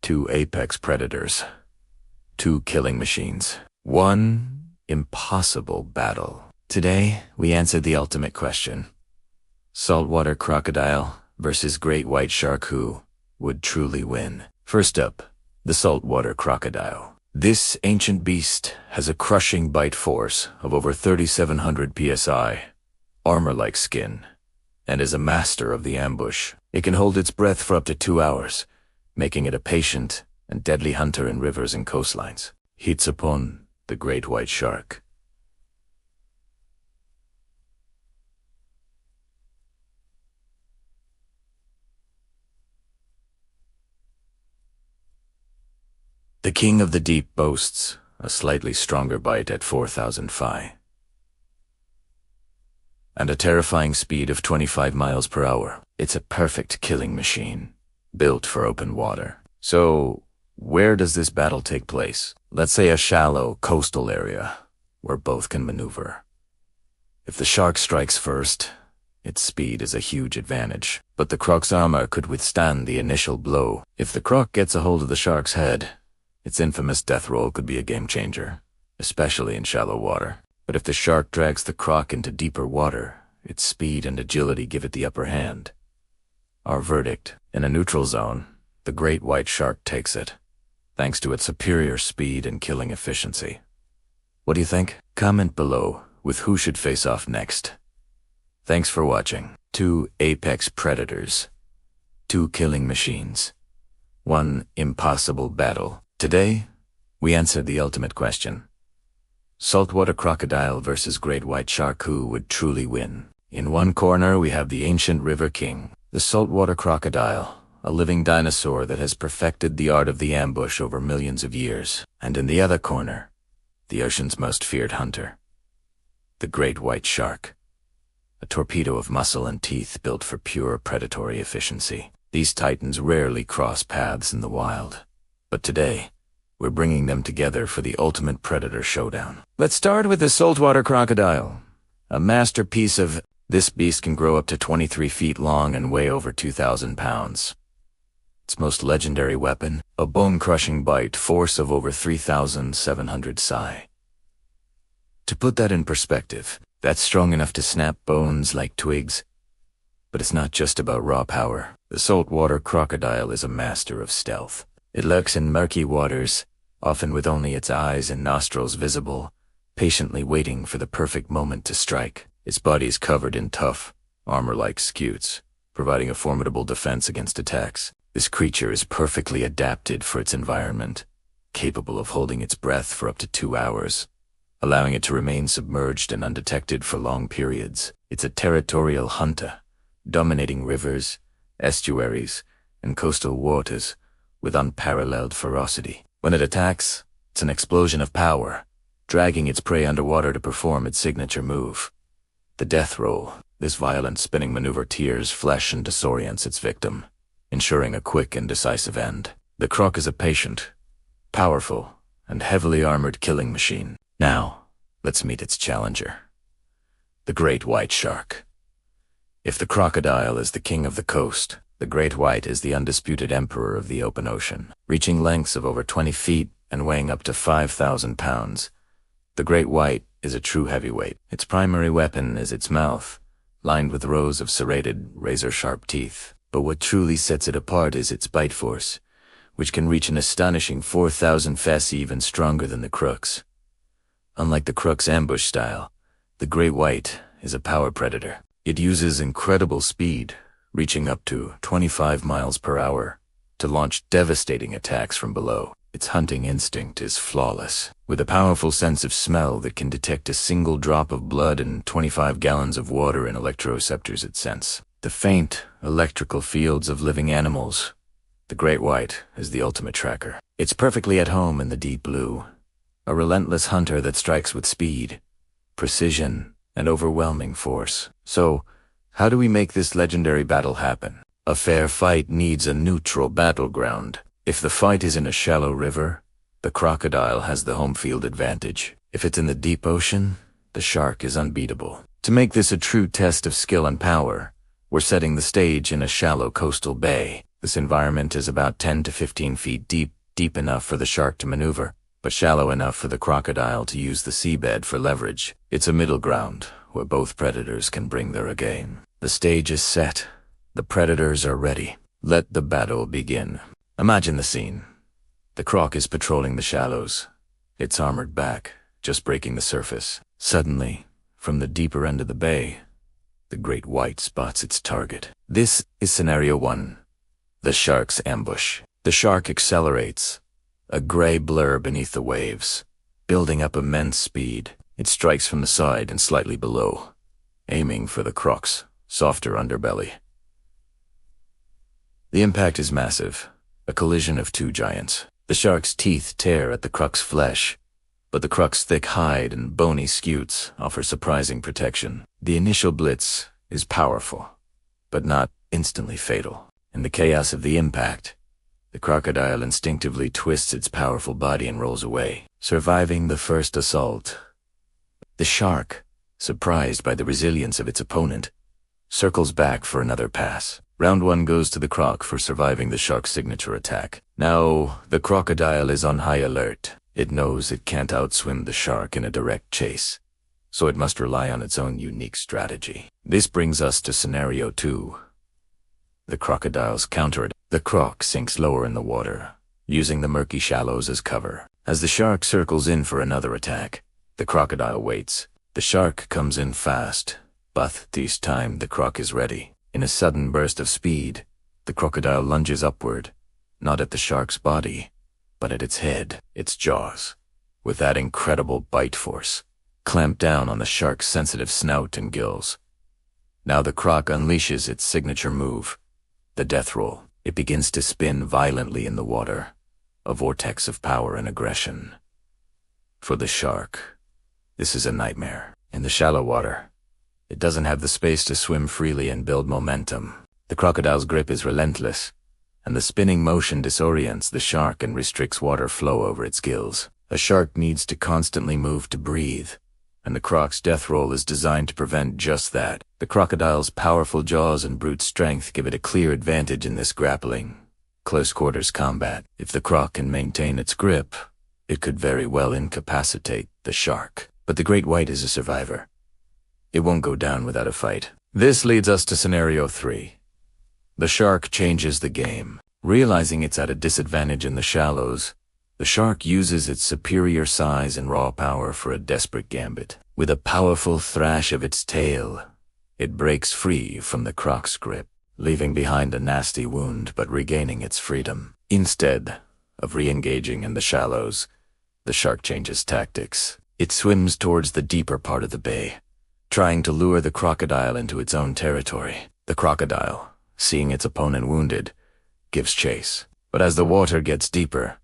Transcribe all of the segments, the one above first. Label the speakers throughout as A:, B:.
A: Two apex predators. Two killing machines. One impossible battle. Today, we answered the ultimate question. Saltwater crocodile versus great white shark, who would truly win? First up, the saltwater crocodile. This ancient beast has a crushing bite force of over 3,700 psi, armor-like skin, and is a master of the ambush. It can hold its breath for up to 2 hours, making it a patient and deadly hunter in rivers and coastlines. Hits upon the great white shark. The king of the deep boasts a slightly stronger bite at 4,000 psi and a terrifying speed of 25 miles per hour. It's a perfect killing machine, built for open water. So, where does this battle take place? Let's say a shallow coastal area where both can maneuver. If the shark strikes first, its speed is a huge advantage, but the croc's armor could withstand the initial blow. If the croc gets a hold of the shark's head, its infamous death roll could be a game changer, especially in shallow water. But if the shark drags the croc into deeper water, its speed and agility give it the upper hand. Our verdict: in a neutral zone, the great white shark takes it, thanks to its superior speed and killing efficiency. What do you think? Comment below with who should face off next. Thanks for watching. Two apex predators. Two killing machines. One impossible battle. Today, we answered the ultimate question. Saltwater crocodile versus great white shark, who would truly win? In one corner, we have the ancient river king, the saltwater crocodile, a living dinosaur that has perfected the art of the ambush over millions of years. And in the other corner, the ocean's most feared hunter, the great white shark, a torpedo of muscle and teeth built for pure predatory efficiency. These titans rarely cross paths in the wild. But today, we're bringing them together for the ultimate predator showdown. Let's start with the saltwater crocodile, a masterpiece of... This beast can grow up to 23 feet long and weigh over 2,000 pounds. Its most legendary weapon, a bone-crushing bite force of over 3,700 psi. To put that in perspective, that's strong enough to snap bones like twigs. But it's not just about raw power. The saltwater crocodile is a master of stealth. It lurks in murky waters, often with only its eyes and nostrils visible, patiently waiting for the perfect moment to strike. Its body is covered in tough, armor-like scutes, providing a formidable defense against attacks. This creature is perfectly adapted for its environment, capable of holding its breath for up to 2 hours, allowing it to remain submerged and undetected for long periods. It's a territorial hunter, dominating rivers, estuaries, and coastal waters with unparalleled ferocity. When it attacks, it's an explosion of power, dragging its prey underwater to perform its signature move. The death roll. This violent spinning maneuver tears flesh and disorients its victim, ensuring a quick and decisive end. The croc is a patient, powerful, and heavily armored killing machine. Now, let's meet its challenger, the great white shark. If the crocodile is the king of the coast, the great white is the undisputed emperor of the open ocean. Reaching lengths of over 20 feet and weighing up to 5,000 pounds, the great white is a true heavyweight. Its primary weapon is its mouth, lined with rows of serrated, razor-sharp teeth. But what truly sets it apart is its bite force, which can reach an astonishing 4,000 psi, even stronger than the croc's. Unlike the croc's ambush style, the great white is a power predator. It uses incredible speed, reaching up to 25 miles per hour, to launch devastating attacks from below. Its hunting instinct is flawless, with a powerful sense of smell that can detect a single drop of blood and 25 gallons of water in electroreceptors it sense. The faint, electrical fields of living animals. The great white is the ultimate tracker. It's perfectly at home in the deep blue, a relentless hunter that strikes with speed, precision, and overwhelming force. So, how do we make this legendary battle happen? A fair fight needs a neutral battleground. If the fight is in a shallow river, the crocodile has the home field advantage. If it's in the deep ocean, the shark is unbeatable. To make this a true test of skill and power, we're setting the stage in a shallow coastal bay. This environment is about 10 to 15 feet deep, deep enough for the shark to maneuver, but shallow enough for the crocodile to use the seabed for leverage. It's a middle ground where both predators can bring their A game. The stage is set. The predators are ready. Let the battle begin. Imagine the scene. The croc is patrolling the shallows, its armored back just breaking the surface. Suddenly, from the deeper end of the bay, the great white spots its target. This is scenario 1. The shark's ambush. The shark accelerates, a gray blur beneath the waves, building up immense speed. It strikes from the side and slightly below, aiming for the croc's softer underbelly. The impact is massive, a collision of two giants. The shark's teeth tear at the croc's flesh, but the croc's thick hide and bony scutes offer surprising protection. The initial blitz is powerful, but not instantly fatal. In the chaos of the impact, the crocodile instinctively twists its powerful body and rolls away, surviving the first assault. The shark, surprised by the resilience of its opponent, circles back for another pass. Round 1 goes to the croc for surviving the shark's signature attack. Now, the crocodile is on high alert. It knows it can't outswim the shark in a direct chase, so it must rely on its own unique strategy. This brings us to scenario 2. The crocodile's counter. The croc sinks lower in the water, using the murky shallows as cover. As the shark circles in for another attack, the crocodile waits. The shark comes in fast, but this time the croc is ready. In a sudden burst of speed, the crocodile lunges upward, not at the shark's body, but at its head. Its jaws, with that incredible bite force, clamp down on the shark's sensitive snout and gills. Now the croc unleashes its signature move, the death roll. It begins to spin violently in the water, a vortex of power and aggression. For the shark, this is a nightmare. In the shallow water, it doesn't have the space to swim freely and build momentum. The crocodile's grip is relentless, and the spinning motion disorients the shark and restricts water flow over its gills. A shark needs to constantly move to breathe, and the croc's death roll is designed to prevent just that. The crocodile's powerful jaws and brute strength give it a clear advantage in this grappling, close-quarters combat. If the croc can maintain its grip, it could very well incapacitate the shark. But the great white is a survivor. It won't go down without a fight. This leads us to scenario 3. The shark changes the game. Realizing it's at a disadvantage in the shallows, the shark uses its superior size and raw power for a desperate gambit. With a powerful thrash of its tail, it breaks free from the croc's grip, leaving behind a nasty wound but regaining its freedom. Instead of re-engaging in the shallows, the shark changes tactics. It swims towards the deeper part of the bay, trying to lure the crocodile into its own territory. The crocodile, seeing its opponent wounded, gives chase. But as the water gets deeper,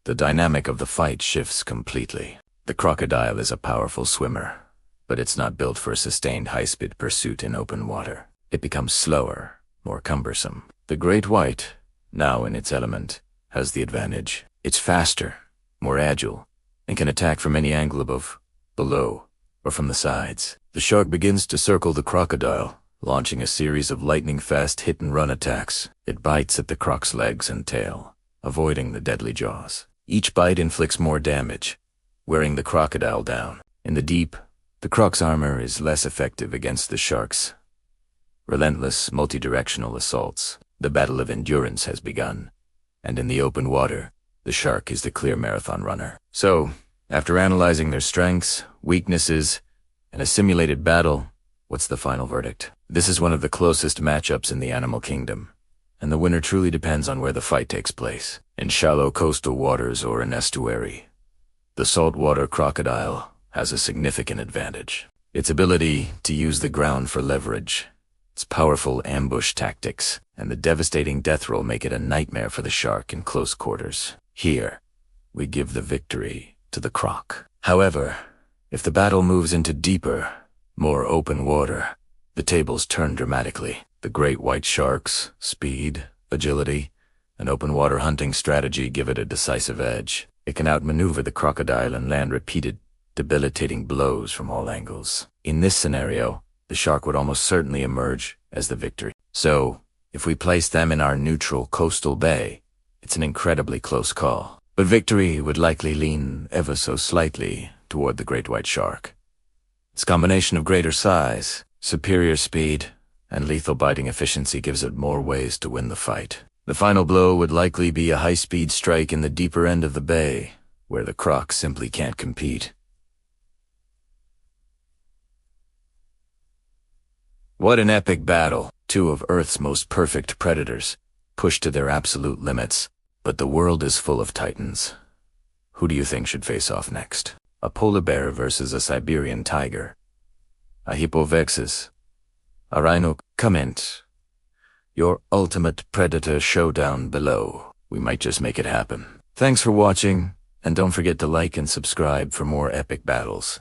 A: the dynamic of the fight shifts completely. The crocodile is a powerful swimmer, but it's not built for a sustained high-speed pursuit in open water. It becomes slower, more cumbersome. The great white, now in its element, has the advantage. It's faster, more agile, and can attack from any angle above, below, or from the sides. The shark begins to circle the crocodile, launching a series of lightning-fast hit-and-run attacks. It bites at the croc's legs and tail, avoiding the deadly jaws. Each bite inflicts more damage, wearing the crocodile down. In the deep, the croc's armor is less effective against the shark's relentless, multi-directional assaults. The battle of endurance has begun, and in the open water, the shark is the clear marathon runner. So, after analyzing their strengths, weaknesses, and a simulated battle, what's the final verdict? This is one of the closest matchups in the animal kingdom, and the winner truly depends on where the fight takes place. In shallow coastal waters or an estuary, the saltwater crocodile has a significant advantage. Its ability to use the ground for leverage, its powerful ambush tactics, and the devastating death roll make it a nightmare for the shark in close quarters. Here, we give the victory to the croc. However, if the battle moves into deeper, more open water, the tables turn dramatically. The great white shark's speed, agility, and open water hunting strategy give it a decisive edge. It can outmaneuver the crocodile and land repeated, debilitating blows from all angles. In this scenario, the shark would almost certainly emerge as the victor. So, If we place them in our neutral coastal bay, it's an incredibly close call. But victory would likely lean ever so slightly toward the great white shark. Its combination of greater size, superior speed, and lethal biting efficiency gives it more ways to win the fight. The final blow would likely be a high-speed strike in the deeper end of the bay, where the croc simply can't compete. What an epic battle! Two of Earth's most perfect predators, pushed to their absolute limits, but the world is full of titans. Who do you think should face off next? A polar bear versus a Siberian tiger? A hipovexus? A rhino? Comment your ultimate predator showdown below. We might just make it happen. Thanks for watching, and don't forget to like and subscribe for more epic battles.